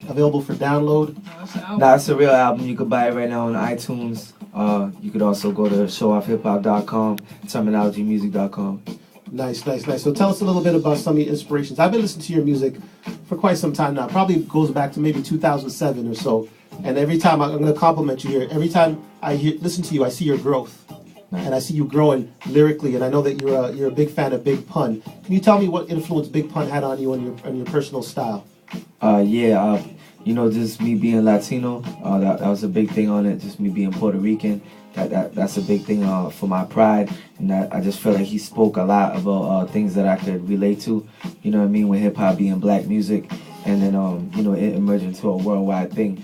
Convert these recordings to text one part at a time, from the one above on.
available for download? Nah, it's a real album. You could buy it right now on iTunes. You could also go to showoffhiphop.com, terminologymusic.com. Nice, nice, nice. So tell us a little bit about some of your inspirations. I've been listening to your music for quite some time now. Probably goes back to maybe 2007 or so. And every time I'm going to compliment you here. Every time listen to you, I see your growth. And I see you growing lyrically, and I know that you're a big fan of Big Pun. Can you tell me what influence Big Pun had on you and your personal style? Just me being Latino, that was a big thing on it. Just me being Puerto Rican, that's a big thing for my pride, and that I just feel like he spoke a lot about things that I could relate to. You know what I mean, with hip hop being black music, and then it emerged into a worldwide thing.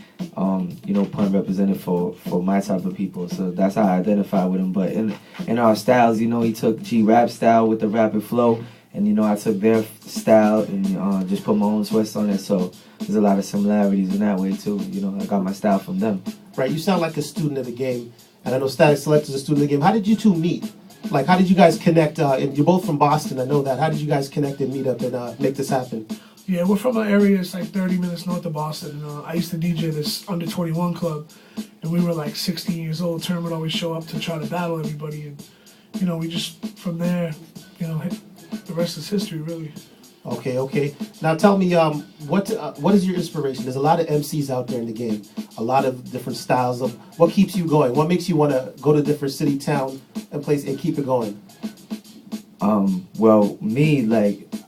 Pun represented for my type of people, so that's how I identify with him. But in our styles, he took G-rap style with the rapid flow. And I took their style and just put my own twist on it. So there's a lot of similarities in that way too. I got my style from them. Right, you sound like a student of the game, and I know Statik Selektah is a student of the game. How did you two meet? Like, how did you guys connect? And you're both from Boston, I know that. How did you guys connect and meet up and make this happen? Yeah, we're from an area, it's like 30 minutes north of Boston. I used to DJ this under 21 club, and we were like 16 years old. Term would always show up to try to battle everybody, and we just from there, the rest is history, really. Okay. Now tell me, what is your inspiration? There's a lot of MCs out there in the game, a lot of different styles. Of what keeps you going? What makes you want to go to different city, town, and place and keep it going? Well, me,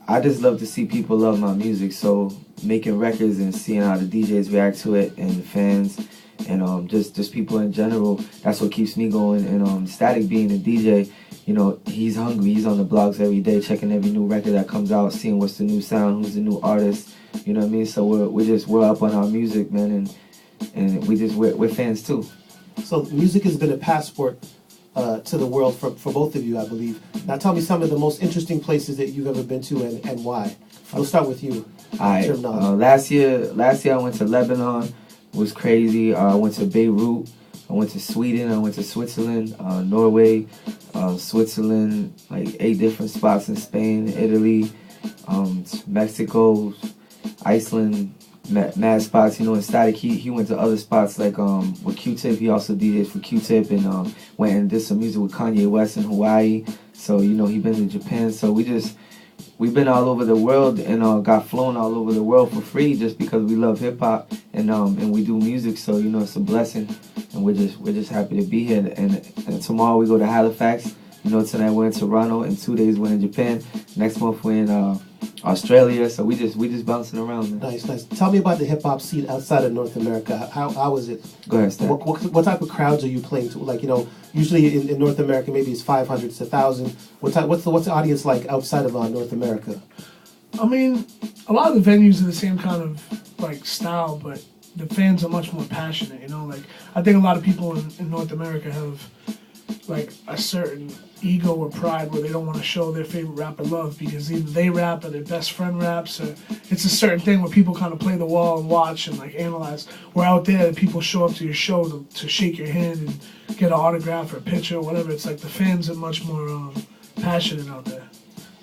I just love to see people love my music. So making records and seeing how the DJs react to it and the fans and just people in general, that's what keeps me going. And Statik being a DJ, he's hungry. He's on the blogs every day, checking every new record that comes out, seeing what's the new sound, who's the new artist. You know what I mean? So we're up on our music, man, and we're fans too. So music has been a passport to the world for both of you, I believe. Now tell me some of the most interesting places that you've ever been to and why. We'll start with you. All right. Last year I went to Lebanon. It was crazy. I went to Beirut. I went to Sweden. I went to Switzerland, Norway, Switzerland, like 8 different spots in Spain, Italy, Mexico, Iceland, mad spots. And Statik, he went to other spots like with Q-Tip. He also DJed for Q-Tip and went and did some music with Kanye West in Hawaii. So he been to Japan. So we've been all over the world and got flown all over the world for free just because we love hip hop and we do music. So it's a blessing, and we're just happy to be here. And tomorrow we go to Halifax. Tonight we're in Toronto. In 2 days we're in Japan. Next month we're in Australia. So we just bouncing around. Man. Nice. Tell me about the hip hop scene outside of North America. How is it? Go ahead, Stan. What type of crowds are you playing to? Like usually in North America maybe it's 500 to 1,000. What's the audience like outside of North America? I mean, a lot of the venues are the same kind of style, but the fans are much more passionate. I think a lot of people in North America have a certain ego or pride where they don't want to show their favorite rapper love because either they rap or their best friend raps, or it's a certain thing where people kind of play the wall and watch and analyze. Where out there, people show up to your show to shake your hand and get an autograph or a picture or whatever. It's the fans are much more passionate out there.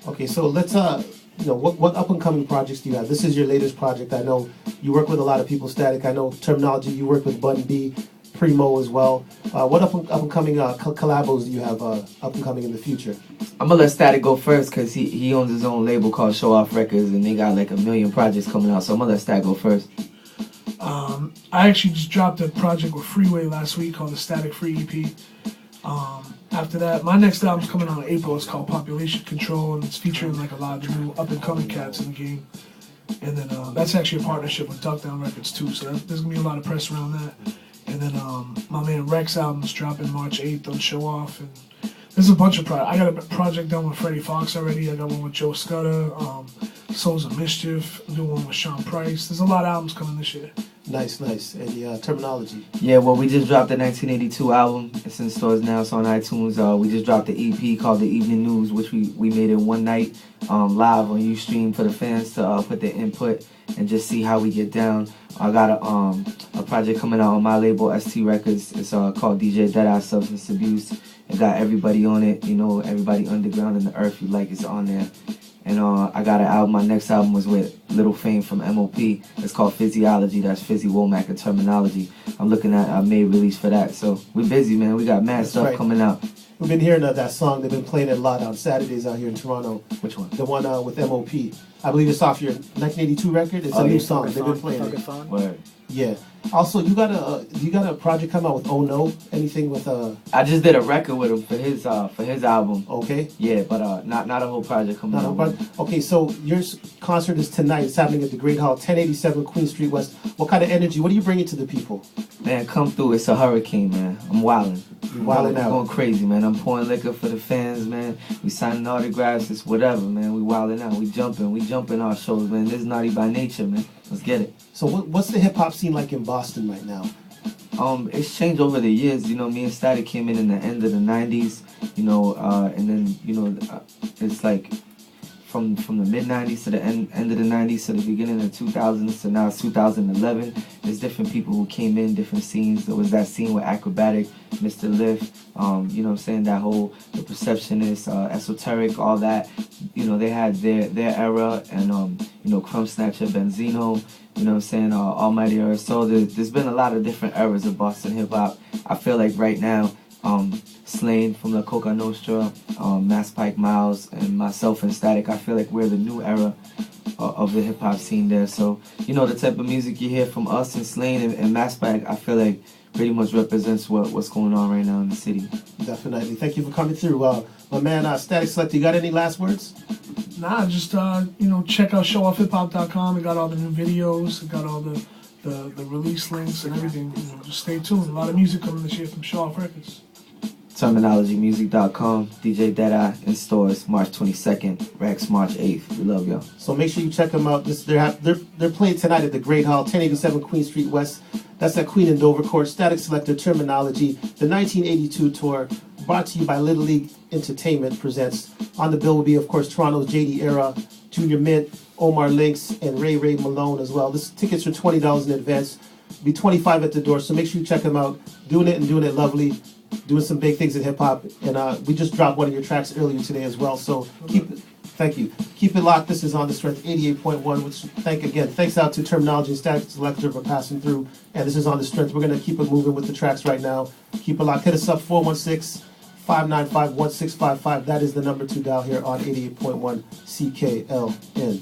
Okay, so let's what up and coming projects do you have? This is your latest project. I know you work with a lot of people. Statik. I know Termanology. You work with Bun B. Primo as well. What up and coming collabos do you have up and coming in the future? I'm gonna let Statik go first because he owns his own label called Show Off Records and they got 1 million projects coming out. So I'm gonna let Statik go first. I actually just dropped a project with Freeway last week called the Statik Free EP. After that, my next album's coming out in April. It's called Population Control and it's featuring a lot of the new up and coming cats in the game. And then that's actually a partnership with Duck Down Records too. So there's gonna be a lot of press around that. And then my man Rex album's dropping March 8th on Show Off. And there's a bunch of projects. I got a project done with Freddie Fox already. I got one with Joe Scudder, Souls of Mischief. I'm doing one with Sean Price. There's a lot of albums coming this year. Nice. And the Termanology. Yeah, well, we just dropped the 1982 album. It's in stores now. It's on iTunes. We just dropped the EP called The Evening News, which we made in one night live on Ustream for the fans to put their input and just see how we get down. I got a project coming out on my label, ST Records. It's called DJ Deadeye Substance Abuse. It got everybody on it, everybody underground in the earth you like is on there. And I got an album. My next album was with Little Fame from MOP. It's called Physiology. That's Fizzy Womack and Termanology. I'm looking at a May release for that. So we busy, man. We got mad stuff coming out. We've been hearing that song. They've been playing it a lot on Saturdays out here in Toronto. Which one? The one with MOP. I believe it's off your 1982 record. It's a new song. They've been playing it. Word. Yeah. Also, you got a project coming out with Oh No? Anything with I just did a record with him for his album. Okay. Yeah, but not a whole project coming out. Okay, so your concert is tonight. It's happening at the Great Hall, 1087 Queen Street West. What kind of energy? What are you bringing to the people? Man, come through. It's a hurricane, man. I'm wilding. You're wilding out. I'm going crazy, man. I'm pouring liquor for the fans, man. We signing autographs. It's whatever, man. We wilding out. We jumping our shows, man. This is naughty by nature, man. Let's get it. So what's the hip hop scene like in Boston right now? It's changed over the years. You know, me and Statik came in the end of the 90s, you know, and then, you know, it's like from the mid-90s to the end of the 90s to the beginning of the 2000s to now it's 2011. There's different people who came in, different scenes. There was that scene with Acrobatic, Mr. Lift, you know what I'm saying, that whole, the Perceptionist, Esoteric, all that. You know, they had their era, and, you know, Crumb Snatcher, Benzino, you know what I'm saying, Almighty Earth. So there's been a lot of different eras of Boston hip-hop. I feel like right now, Slane from the Coca Nostra, Mass Pike Miles, and myself and Statik, I feel like we're the new era of the hip-hop scene there. So, you know, the type of music you hear from us and Slane and Mass Pike, I feel like pretty much represents what's going on right now in the city. Definitely. Thank you for coming through. My man, Statik Selektah, you got any last words? Nah, just, you know, check out showoffhiphop.com. It got all the new videos. It got all the release links and everything. You know, just stay tuned. A lot of music coming this year from Show Off Records. Termanologymusic.com, DJ Deadeye in stores March 22nd, Rex March 8th. We love y'all. So make sure you check them out. They're playing tonight at the Great Hall, 1087 Queen Street West. That's at Queen and Dover Court. Statik Selektah, Termanology, the 1982 tour, brought to you by Little League Entertainment presents. On the bill will be, of course, Toronto's JD Era, Junior Mint, Omar Lynx, and Ray Malone as well. This tickets are $20 in advance. Be $25 at the door, so make sure you check them out. Doing it lovely. Doing some big things in hip-hop, and we just dropped one of your tracks earlier today as well, so thank you. Keep it locked. This is On The Strength 88.1, which thanks out to Termanology and Statik Selektah for passing through, and this is On The Strength. We're going to keep it moving with the tracks right now. Keep it locked. Hit us up, 416-595-1655. That is the number to dial here on 88.1 CKLN.